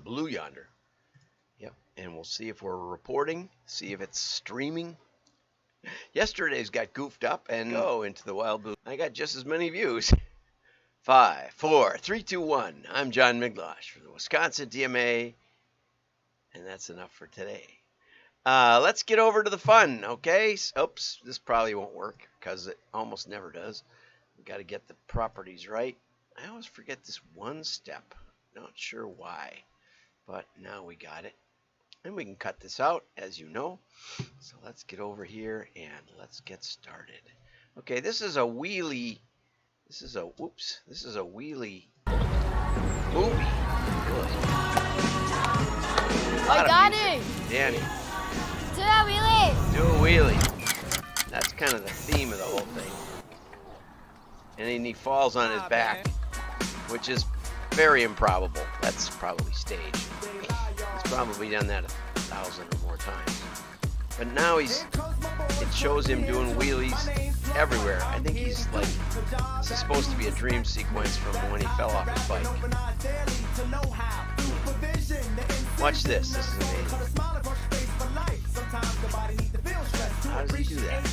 Blue Yonder. Yep, and we'll see if we're reporting, see if it's streaming. Yesterday's got goofed up and go into the wild blue. I got just as many views. 5, 4, 3, 2, 1. I'm John Miglosh for the Wisconsin DMA, and that's enough for today. Let's get over to the fun, okay? Oops, this probably won't work because it almost never does. We've got to get the properties right. I always forget this one step. Not sure why, but now we got it. And we can cut this out, as you know. So let's get over here and let's get started. Okay, this is a Wheelie. This is a Wheelie movie. Really. I got it. Danny. Do a wheelie. Do a wheelie. That's kind of the theme of the whole thing. And then he falls on his back, which is very improbable. That's probably staged. He's probably done that 1,000 or more times. But now it shows him doing wheelies everywhere. I think he's like, this is supposed to be a dream sequence from when he fell off his bike. Watch this. This is amazing. How does he do that?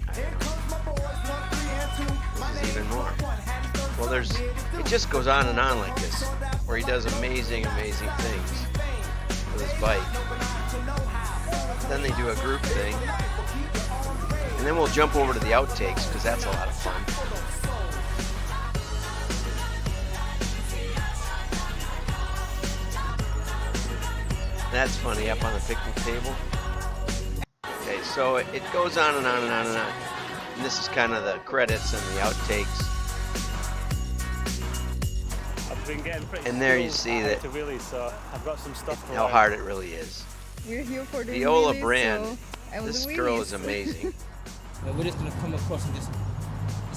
I don't know. This is even more. Well, it just goes on and on like this, where he does amazing, amazing things with his bike. Then they do a group thing. And then we'll jump over to the outtakes, because that's a lot of fun. That's funny, up on the picnic table. Okay, so it goes on and on and on and on. And this is kind of the credits and the outtakes. And there you see that wheelie, so I've got some stuff how hard it really is. We're here for the Viola wheelies, Brand, so this girl is amazing. We're just gonna come across and just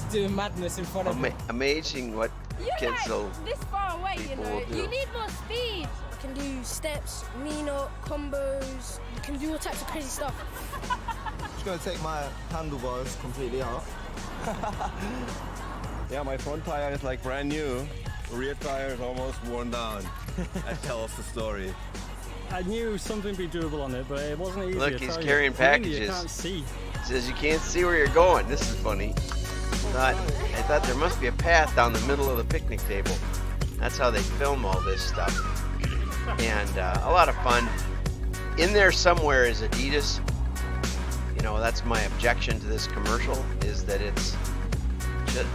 doing madness in front of them. Amazing what kids will. This far away, you people know. will do. You need more speed. You can do steps, Nino, combos. You can do all types of crazy stuff. Just gonna take my handlebars completely off. Yeah, my front tire is like brand new. Rear tire is almost worn down. That tells the story. I knew something would be doable on it, but it wasn't easy. Look, he's carrying packages. You can't see. Says you can't see where you're going. This is funny. I thought there must be a path down the middle of the picnic table. That's how they film all this stuff. And a lot of fun. In there somewhere is Adidas. You know, that's my objection to this commercial, is that it's just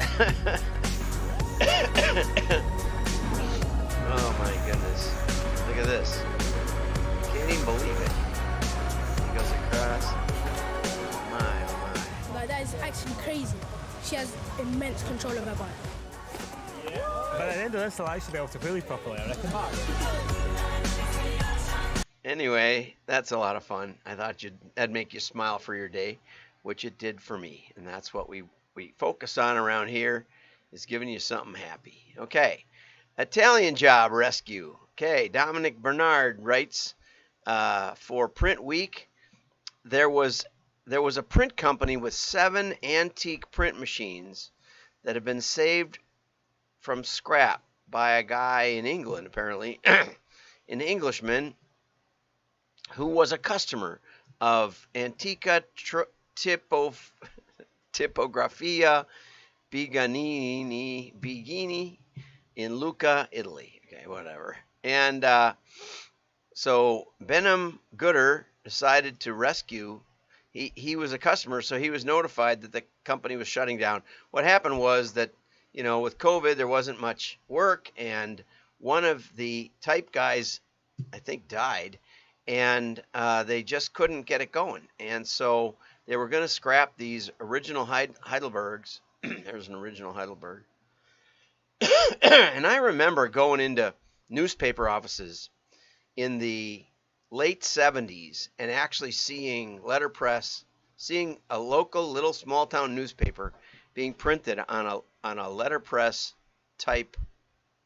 oh my goodness. Look at this. Can't even believe it. He goes across. Oh my, oh my. Like, that is actually crazy. She has immense control of her bike. But at the end of this, I'll actually be able to wheelie properly, I reckon. Anyway, that's a lot of fun. I thought that'd make you smile for your day, which it did for me. And that's what we focus on around here, is giving you something happy. Okay, Italian Job Rescue. Okay, Dominic Bernard writes, for Print Week, there was a print company with 7 antique print machines that have been saved from scrap by a guy in England, apparently, an Englishman who was a customer of Antica Tipografia Bigini in Lucca, Italy. Okay, whatever. And so Benham Gooder decided to rescue. He was a customer, so he was notified that the company was shutting down. What happened was that, you know, with COVID, there wasn't much work, and one of the type guys, I think, died, and they just couldn't get it going. And so they were going to scrap these original Heidelbergs. There's an original Heidelberg. And I remember going into newspaper offices in the late 70s and actually seeing letterpress, seeing a local little small town newspaper being printed on a letterpress type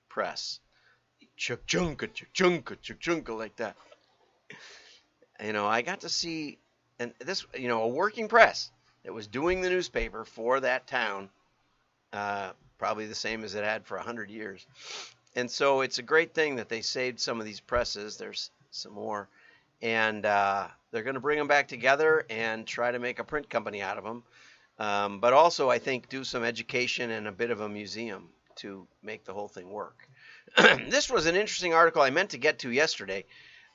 press. Chunka, chunka, chunka, like that. You know, I got to see, and this, you know, a working press that was doing the newspaper for that town, probably the same as it had for 100 years. And so it's a great thing that they saved some of these presses. There's some more. And they're going to bring them back together and try to make a print company out of them. But also, I think, do some education and a bit of a museum to make the whole thing work. This was an interesting article I meant to get to yesterday.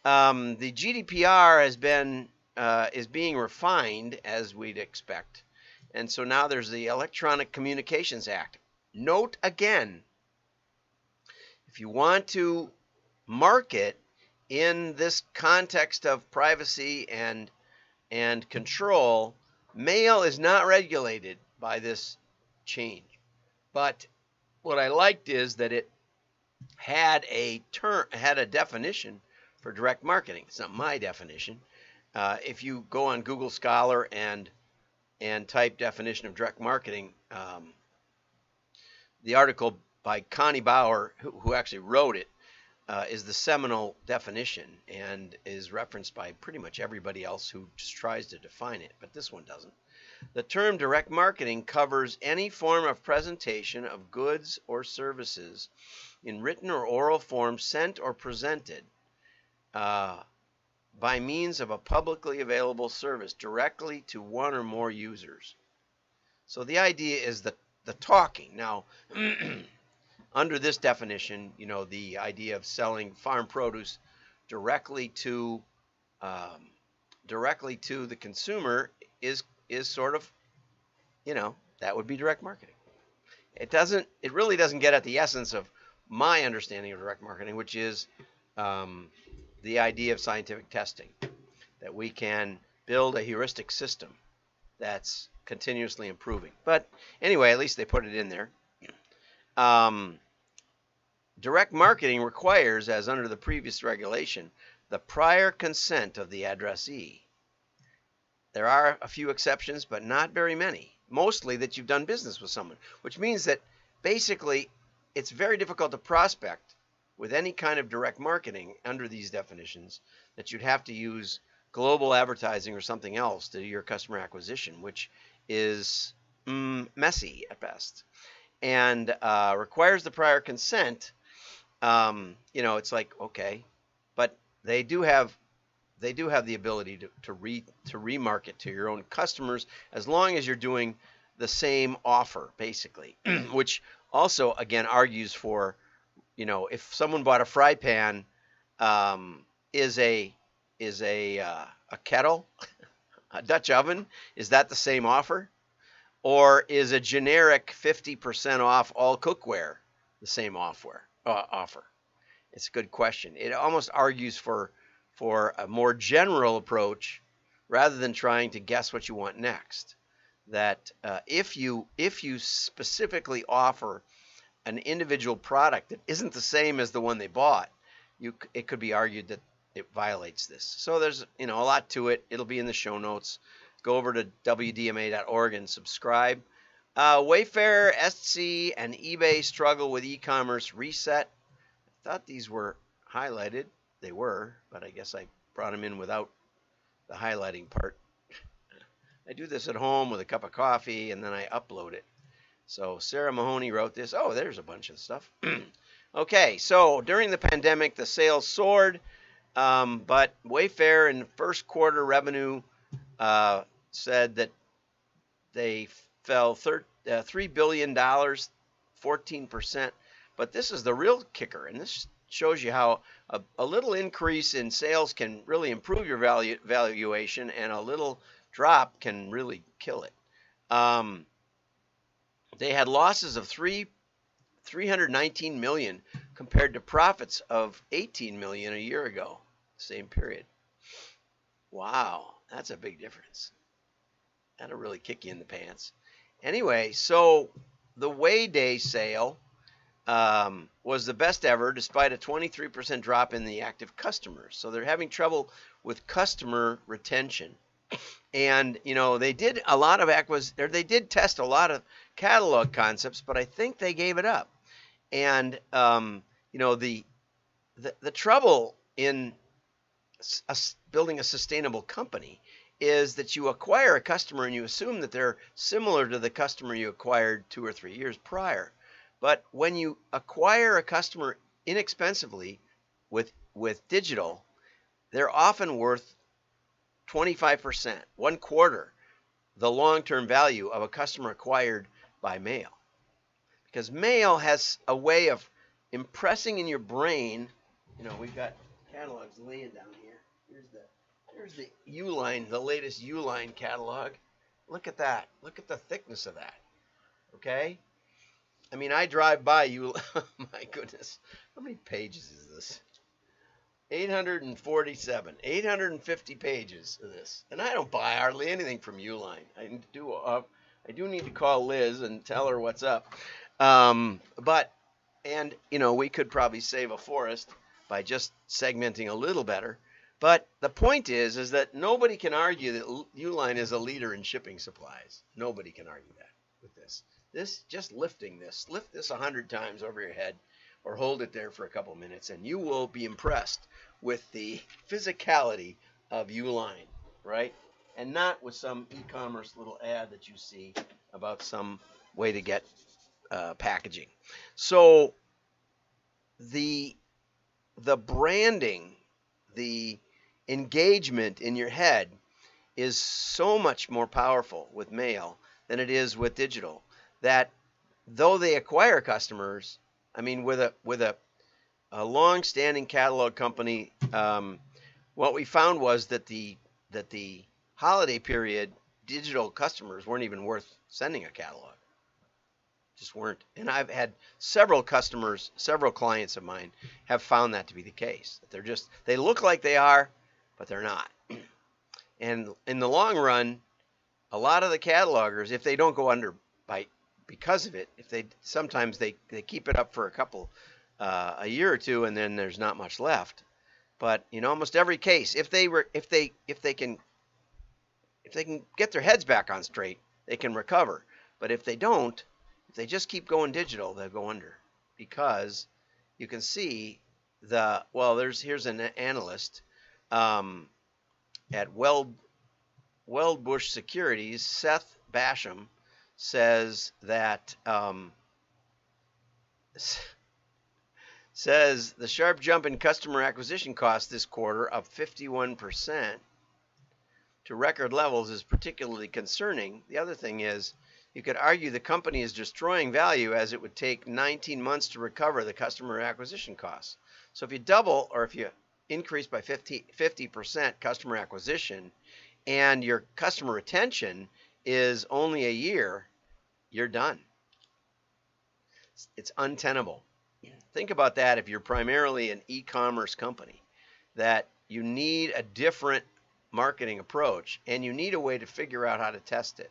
The GDPR is being refined, as we'd expect. And so now there's the Electronic Communications Act. Note again, if you want to market in this context of privacy and control, mail is not regulated by this change. But what I liked is that it had a definition for direct marketing. It's not my definition. If you go on Google Scholar and type definition of direct marketing, the article by Connie Bauer, who actually wrote it, is the seminal definition and is referenced by pretty much everybody else who just tries to define it, but this one doesn't. The term direct marketing covers any form of presentation of goods or services in written or oral form sent or presented by means of a publicly available service directly to one or more users. So the idea is the talking. Now, under this definition, the idea of selling farm produce directly to the consumer is sort of, that would be direct marketing. It really doesn't get at the essence of my understanding of direct marketing, which is the idea of scientific testing, that we can build a heuristic system that's continuously improving. But anyway, at least they put it in there. Direct marketing requires, as under the previous regulation, the prior consent of the addressee. There are a few exceptions, but not very many. Mostly that you've done business with someone, which means that basically it's very difficult to prospect with any kind of direct marketing under these definitions, that you'd have to use global advertising or something else to do your customer acquisition, which is messy at best, and requires the prior consent. It's like, okay, but they do have the ability to remarket to your own customers as long as you're doing the same offer, basically, which also again argues for, if someone bought a fry pan, is a kettle, a Dutch oven, is that the same offer? Or is a generic 50% off all cookware the same offer? It's a good question. It almost argues for a more general approach rather than trying to guess what you want next. That if you specifically offer an individual product that isn't the same as the one they bought, it could be argued that it violates this. So there's a lot to it. It'll be in the show notes. Go over to wdma.org and subscribe. Wayfair, Etsy, and eBay struggle with e-commerce reset. I thought these were highlighted. They were, but I guess I brought them in without the highlighting part. I do this at home with a cup of coffee, and then I upload it. So Sarah Mahoney wrote this. Oh, there's a bunch of stuff. Okay, so during the pandemic, the sales soared, but Wayfair in the first quarter revenue said that they fell $3 billion, 14%. But this is the real kicker, and this shows you how a little increase in sales can really improve your valuation, and a little drop can really kill it. They had losses of $319 million compared to profits of $18 million a year ago, same period. Wow, that's a big difference. That'll really kick you in the pants. Anyway, so the Way Day sale was the best ever, despite a 23% drop in the active customers. So they're having trouble with customer retention. And they did a lot of they did test a lot of catalog concepts, but I think they gave it up. And the trouble in building a sustainable company is that you acquire a customer and you assume that they're similar to the customer you acquired 2 or 3 years prior. But when you acquire a customer inexpensively with digital, they're often worth 25%, one quarter the long-term value of a customer acquired by mail. Because mail has a way of impressing in your brain. You know, we've got catalogs laying down here. Here's the Uline, the latest Uline catalog. Look at that. Look at the thickness of that. Okay? I mean, I drive by you. My goodness. How many pages is this? 847, 850 pages of this. And I don't buy hardly anything from Uline. I do need to call Liz and tell her what's up. And you know, we could probably save a forest by just segmenting a little better. But the point is that nobody can argue that Uline is a leader in shipping supplies. Nobody can argue that with this. Just lift this 100 times over your head, or hold it there for a couple minutes, and you will be impressed with the physicality of Uline, right? And not with some e-commerce little ad that you see about some way to get packaging. So the branding, the engagement in your head is so much more powerful with mail than it is with digital, that though they acquire customers, I mean, with a long-standing catalog company, what we found was that the holiday period digital customers weren't even worth sending a catalog. Just weren't. And I've had several customers, several clients of mine have found that to be the case. That they look like they are, but they're not. And in the long run, a lot of the catalogers, if they don't go under because of it, sometimes they keep it up for a year or two, and then there's not much left. But in almost every case, if they can get their heads back on straight, they can recover. But if they don't, if they just keep going digital, they'll go under, because you can see here's an analyst at Weldbush Securities, Seth Basham, says that says the sharp jump in customer acquisition costs this quarter, up 51% to record levels, is particularly concerning. The other thing is, you could argue the company is destroying value, as it would take 19 months to recover the customer acquisition costs. So if you double, or if you increase by 50% customer acquisition, and your customer retention is only a year, you're done. It's untenable. Think about that if you're primarily an e-commerce company, that you need a different marketing approach, and you need a way to figure out how to test it.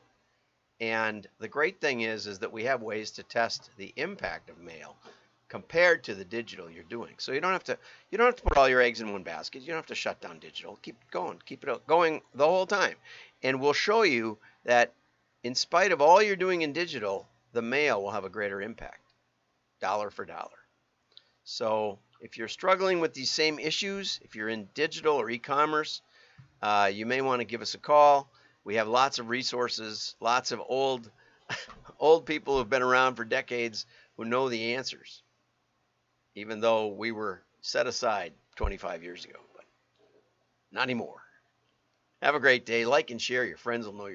And the great thing is that we have ways to test the impact of mail compared to the digital you're doing. So you don't have to put all your eggs in one basket. You don't have to shut down digital. Keep going. Keep it going the whole time. And we'll show you that in spite of all you're doing in digital, the mail will have a greater impact, dollar for dollar. So if you're struggling with these same issues, if you're in digital or e-commerce, you may want to give us a call. We have lots of resources, lots of old people who've been around for decades who know the answers, even though we were set aside 25 years ago, but not anymore. Have a great day. Like and share. Your friends will know